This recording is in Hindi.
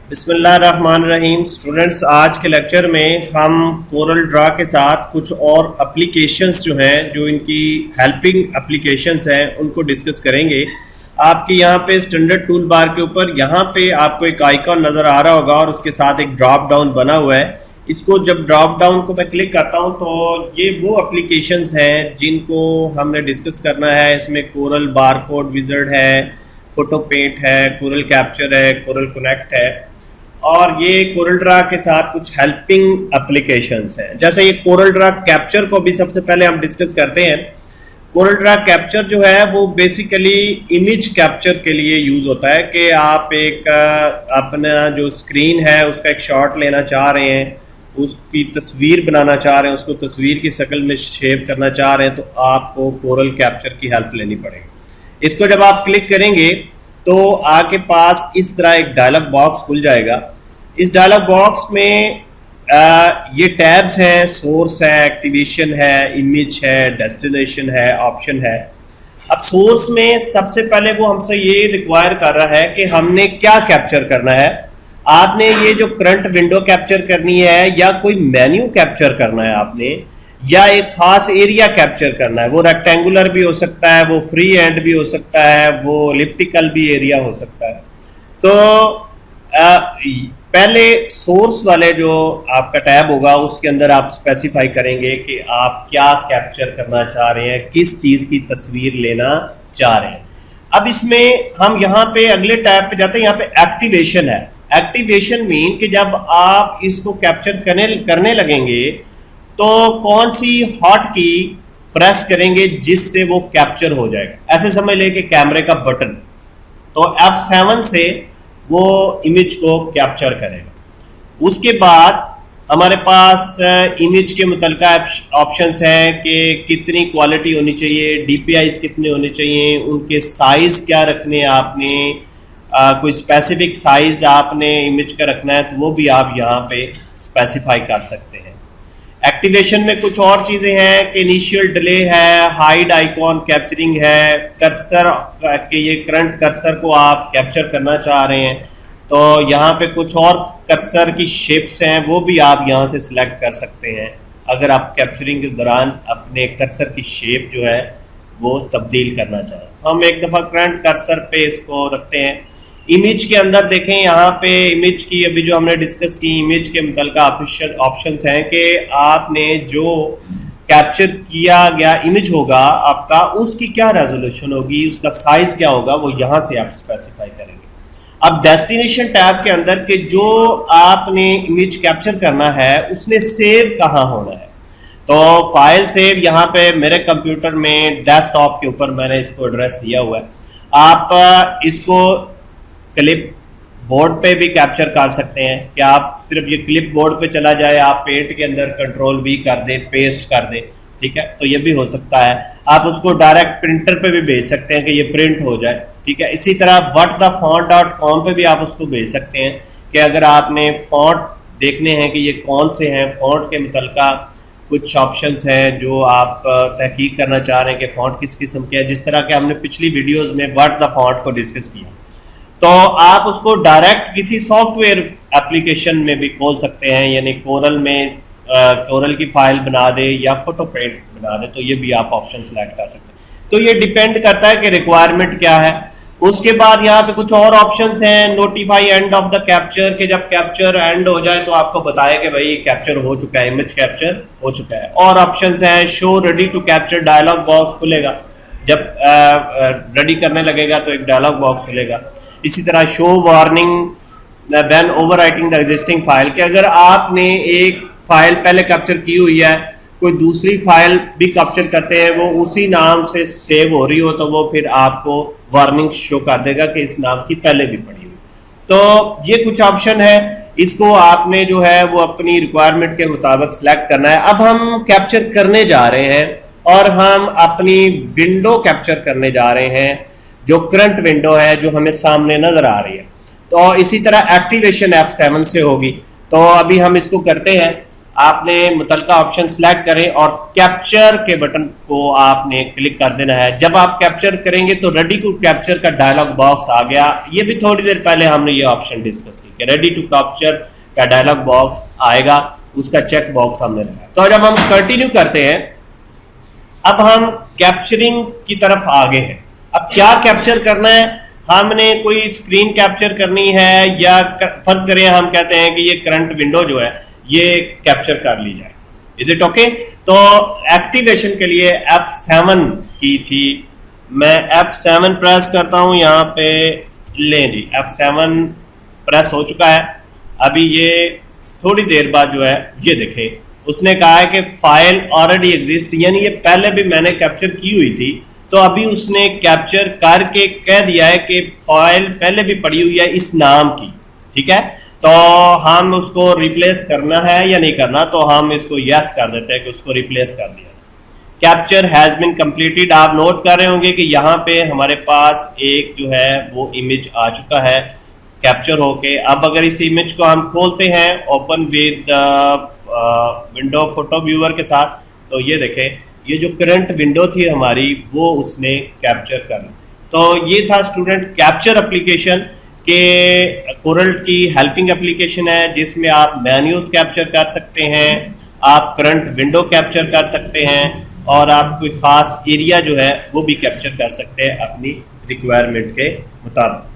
बिस्मिल्लाहिर्रहमानिर्रहीम। स्टूडेंट्स, आज के लेक्चर में हम कोरल ड्रा के साथ कुछ और एप्लीकेशंस जो हैं, जो इनकी हेल्पिंग एप्लीकेशंस हैं, उनको डिस्कस करेंगे। आपके यहाँ पे स्टैंडर्ड टूल बार के ऊपर यहाँ पे आपको एक आइकॉन नज़र आ रहा होगा और उसके साथ एक ड्रॉप डाउन बना हुआ है। इसको जब ड्रॉप डाउन को मैं क्लिक करता हूँ तो ये वो एप्लीकेशंस हैं जिनको हमने डिस्कस करना है। इसमें कोरल बारकोड विज़र्ड है, फोटो पेंट है, कोरल कैप्चर है, कोरल कनेक्ट है और ये कोरल ड्रा के साथ कुछ हेल्पिंग एप्लीकेशंस हैं। जैसे ये कोरल ड्रा कैप्चर को भी सबसे पहले हम डिस्कस करते हैं। कोरल ड्रा कैप्चर जो है वो बेसिकली इमेज कैप्चर के लिए यूज़ होता है कि आप एक अपना जो स्क्रीन है उसका एक शॉट लेना चाह रहे हैं, उसकी तस्वीर बनाना चाह रहे हैं, उसको तस्वीर की शक्ल में शेप करना चाह रहे हैं, तो आपको कोरल कैप्चर की हेल्प लेनी पड़ेगी। इसको जब आप क्लिक करेंगे तो आपके पास इस तरह एक डायलॉग बॉक्स खुल जाएगा। इस डायलॉग बॉक्स में ये टैब्स हैं, सोर्स है, एक्टिवेशन है, इमेज है, डेस्टिनेशन है, ऑप्शन है। अब सोर्स में सबसे पहले वो हमसे ये रिक्वायर कर रहा है कि हमने क्या कैप्चर करना है। आपने ये जो करंट विंडो कैप्चर करनी है या कोई मेन्यू कैप्चर करना है आपने, या एक खास एरिया कैप्चर करना है। वो रेक्टेंगुलर भी हो सकता है, वो फ्री हैंड भी हो सकता है, वो एलिप्टिकल भी एरिया हो सकता है। तो पहले सोर्स वाले जो आपका टैब होगा उसके अंदर आप स्पेसिफाई करेंगे कि आप क्या कैप्चर करना चाह रहे हैं, किस चीज़ की तस्वीर लेना चाह रहे हैं। अब इसमें हम यहाँ पे अगले टैब पे जाते हैं। यहाँ पे एक्टिवेशन है। एक्टिवेशन मीन कि जब आप इसको कैप्चर करने लगेंगे तो कौन सी हॉट की प्रेस करेंगे जिससे वो कैप्चर हो जाएगा। ऐसे समझ लें कि कैमरे का बटन, तो F7 से वो इमेज को कैप्चर करेगा। उसके बाद हमारे पास इमेज के मुतल्लिका ऑप्शंस हैं कि कितनी क्वालिटी होनी चाहिए, DPIs कितने होने चाहिए, उनके साइज़ क्या रखने हैं आपने, कोई स्पेसिफिक साइज़ आपने इमेज का रखना है तो वो भी आप यहाँ पे स्पेसिफाई कर सकते हैं। एक्टिवेशन में कुछ और चीज़ें हैं कि इनिशियल डिले है, हाइड आइकॉन कैप्चरिंग है, कर्सर के ये करंट कर्सर को आप कैप्चर करना चाह रहे हैं तो यहाँ पे कुछ और कर्सर की शेप्स हैं, वो भी आप यहाँ से सिलेक्ट कर सकते हैं अगर आप कैप्चरिंग के दौरान अपने कर्सर की शेप जो है वो तब्दील करना चाहें। तो हम एक दफ़ा करंट कर्सर पे इसको रखते हैं। इमेज के अंदर देखें, यहाँ पे इमेज की अभी जो हमने डिस्कस की, इमेज के मुतल्लिका ऑफिशियल ऑप्शंस हैं कि आपने जो कैप्चर किया गया इमेज होगा आपका, उसकी क्या रेजोल्यूशन होगी, उसका साइज क्या होगा, वो यहाँ से आप स्पेसिफाई करेंगे। अब डेस्टिनेशन टैब के अंदर के जो आपने इमेज कैप्चर करना है उसने सेव कहाँ होना है, तो फाइल सेव यहाँ पे मेरे कंप्यूटर में डेस्कटॉप के ऊपर मैंने इसको एड्रेस दिया हुआ है। आप इसको क्लिप बोर्ड पे भी कैप्चर कर सकते हैं कि आप सिर्फ ये क्लिप बोर्ड पे चला जाए, आप पेंट के अंदर कंट्रोल V कर दें, पेस्ट कर दें, ठीक है, तो ये भी हो सकता है। आप उसको डायरेक्ट प्रिंटर पे भी भेज सकते हैं कि ये प्रिंट हो जाए, ठीक है। इसी तरह whatthefont.com पे भी आप उसको भेज सकते हैं कि अगर आपने फॉन्ट देखने हैं कि ये कौन से हैं, फॉन्ट के मुतल्लिका कुछ ऑप्शंस हैं जो आप तहकीक करना चाह रहे हैं कि फॉन्ट किस किस्म के हैं, जिस तरह के हमने पिछली वीडियोज़ में व्हाट द फॉन्ट को डिस्कस किया। तो आप उसको डायरेक्ट किसी सॉफ्टवेयर एप्लीकेशन में भी खोल सकते हैं, यानी कोरल में कोरल की फाइल बना दे या फोटो पेंट बना दे, तो ये भी आप ऑप्शन सेलेक्ट कर सकते हैं। तो ये डिपेंड करता है कि रिक्वायरमेंट क्या है। उसके बाद यहाँ पे कुछ और ऑप्शंस हैं, notify end of the capture, के जब कैप्चर एंड हो जाए तो आपको बताए कि भाई कैप्चर हो चुका है, इमेज कैप्चर हो चुका है। और ऑप्शंस हैं, show ready to capture, dialog box खुलेगा, जब रेडी करने लगेगा तो एक डायलॉग बॉक्स खुलेगा। इसी तरह show warning when overwriting the existing file, कि अगर आपने एक फाइल पहले कैप्चर की हुई है, कोई दूसरी फाइल भी कैप्चर करते हैं, वो उसी नाम से सेव हो रही हो तो वो फिर आपको वार्निंग शो कर देगा कि इस नाम की पहले भी पड़ी हुई। तो ये कुछ ऑप्शन है, इसको आपने जो है वो अपनी रिक्वायरमेंट के मुताबिक सिलेक्ट करना है। अब हम कैप्चर करने जा रहे हैं और हम अपनी विंडो कैप्चर करने जा रहे हैं, जो करंट विंडो है जो हमें सामने नजर आ रही है। तो इसी तरह एक्टिवेशन F7 से होगी। तो अभी हम इसको करते हैं। आपने मुतलका ऑप्शन सेलेक्ट करें और कैप्चर के बटन को आपने क्लिक कर देना है। जब आप कैप्चर करेंगे तो रेडी टू कैप्चर का डायलॉग बॉक्स आ गया। ये भी थोड़ी देर पहले हमने ये ऑप्शन डिस्कस की कि रेडी टू कैप्चर का डायलॉग बॉक्स आएगा, उसका चेक बॉक्स हमने लगाया। तो जब हम कंटिन्यू करते हैं, अब हम कैप्चरिंग की तरफ आगे हैं। अब क्या कैप्चर करना है, हमने कोई स्क्रीन कैप्चर करनी है या फर्ज करें हम कहते हैं कि ये करंट विंडो जो है ये कैप्चर कर ली जाए। Is it okay? तो एक्टिवेशन के लिए F7 की थी, मैं F7 प्रेस करता हूं, यहाँ पे लें जी F7 प्रेस हो चुका है। अभी ये थोड़ी देर बाद जो है ये देखें, उसने कहा है कि फाइल ऑलरेडी एग्जिस्ट, यानी ये पहले भी मैंने कैप्चर की हुई थी, तो अभी उसने कैप्चर करके कह दिया है कि फाइल पहले भी पड़ी हुई है इस नाम की। ठीक है, तो हम उसको रिप्लेस करना है या नहीं करना, तो हम इसको यस कर देते हैं कि उसको रिप्लेस कर दिया। Capture has been completed. आप नोट कर रहे होंगे कि यहाँ पे हमारे पास एक जो है वो इमेज आ चुका है कैप्चर होके। अब अगर इस इमेज को हम खोलते हैं open with window photo viewer के साथ, तो ये देखें ये जो करंट विंडो थी हमारी वो उसने कैप्चर कर ली। तो ये था स्टूडेंट कैप्चर एप्लीकेशन के कोरल की हेल्पिंग एप्लीकेशन है, जिसमें आप मेन्यूज कैप्चर कर सकते हैं, आप करंट विंडो कैप्चर कर सकते हैं और आप कोई खास एरिया जो है वो भी कैप्चर कर सकते हैं अपनी रिक्वायरमेंट के मुताबिक।